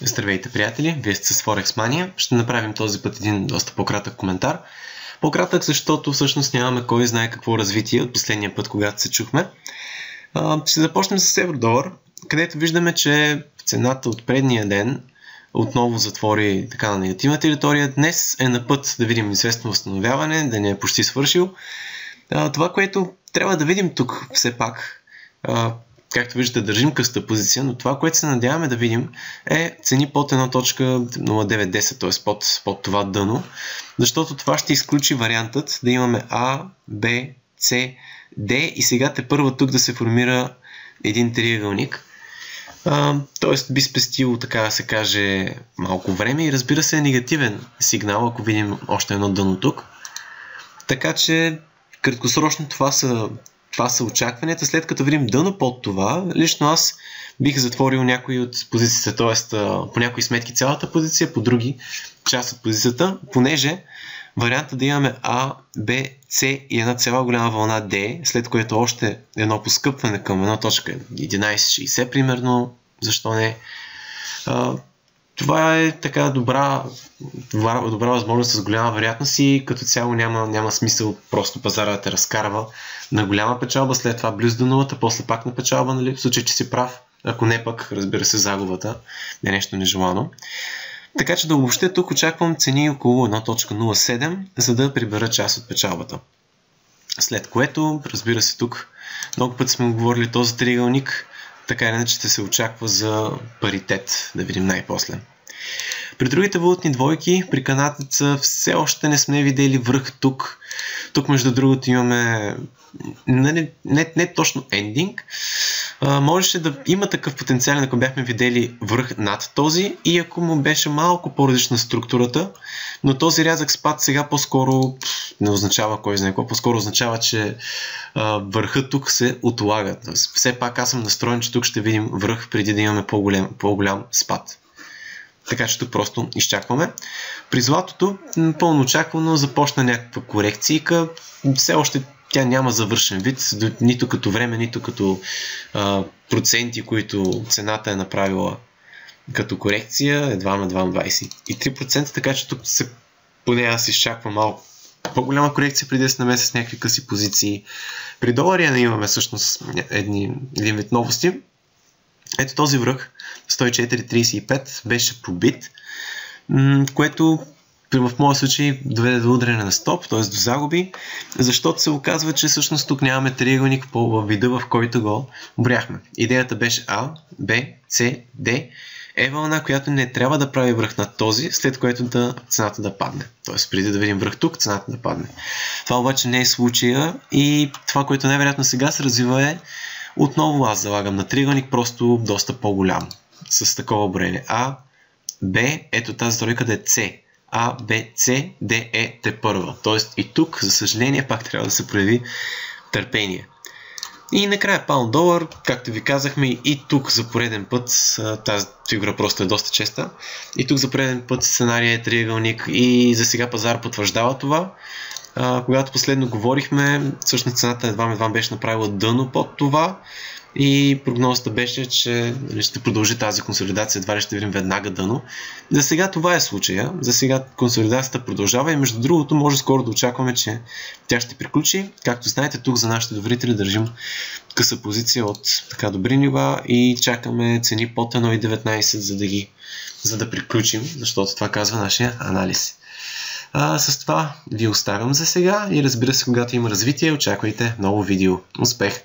Здравейте, приятели! Вие сте с Forex Mania. Ще направим този път един доста по-кратък коментар. По-кратък, защото всъщност нямаме кой знае какво развитие от последния път, когато се чухме. Ще започнем с евро-долар, където виждаме, че цената от предния ден отново затвори така на негативна територия. Днес е на път да видим известно възстановяване, да не е почти свършил. Това, което трябва да видим тук все пак, както виждате, държим къста позиция, но това, което се надяваме да видим, е цени под 1.0910, т.е. под това дъно, защото това ще изключи вариантът да имаме А, Б, С, Д и сега тепърва тук да се формира един триъгълник. Т.е. би спестил, така да се каже, малко време и разбира се е негативен сигнал, ако видим още едно дъно тук. Така че краткосрочно това са очакванията. След като видим дъно под това, лично аз бих затворил някои от позициите, т.е. по някои сметки цялата позиция, по други част от позицията, понеже варианта да имаме А, Б, С и една цяла голяма вълна Д, след което още едно поскъпване към 1.1160 примерно, защо не. Това е така добра възможност с голяма вероятност и като цяло няма смисъл просто пазара да те разкарва на голяма печалба, след това близо до нулата, после пак на печалба, нали? В случай, че си прав, ако не пък, разбира се, загубата е нещо нежелано. Така че да обобщя, тук очаквам цени около 1.07, за да прибера част от печалбата. След което, разбира се, тук много пъти сме говорили този триъгълник, така или иначе ще се очаква за паритет, да видим най-после. При другите валутни двойки, при канадеца все още не сме видели връх тук. Тук между другото имаме не точно ендинг. Можеше да има такъв потенциал, ако бяхме видели връх над този и ако му беше малко по-различна структурата, но този рязък спад сега по-скоро не означава кой знае какво, по-скоро означава, че върхът тук се отлага. Все пак аз съм настроен, че тук ще видим връх преди да имаме по-голям спад. Така че тук просто изчакваме. При златото пълно очаквано започна някаква корекция. Все още тя няма завършен вид, нито като време, нито като проценти, които цената е направила като корекция, едва на 23%, така че тук поне аз изчаквам малко по-голяма корекция преди да се намеся с някакви къси позиции. При долария не имаме всъщност един вид новости. Ето този връх 104.35 беше пробит, което в моя случай доведе до ударене на стоп, т.е. до загуби, защото се оказва, че всъщност тук нямаме триъгълник във вида, в който го обряхме. Идеята беше А, Б, С, Д е вълна, която не трябва да прави връх над този, след което цената да падне. Т.е. преди да видим връх тук, цената да падне. Това обаче не е случая и това, което най-вероятно сега се развива е отново аз залагам на триъгълник, просто доста по-голям, с такова броене. А, Б, ето тази тройка да е С. А, Б, С, Д, Е, Т първа. Тоест и тук, за съжаление, пак трябва да се прояви търпение. И накрая паунд долар, както ви казахме, и тук за пореден път, тази фигура просто е доста честа, и тук за пореден път сценария е триъгълник и за сега пазар потвърждава това. Когато последно говорихме, всъщност цената едва беше направила дъно под това и прогнозата беше, че ще продължи тази консолидация, едва ли ще видим веднага дъно. За сега това е случая, за сега консолидацията продължава и между другото може скоро да очакваме, че тя ще приключи. Както знаете, тук за нашите доверители държим къса позиция от така добри нива и чакаме цени под 1.19, за да приключим, защото това казва нашия анализ. С това ви оставям за сега и разбира се, когато има развитие, очаквайте ново видео. Успех!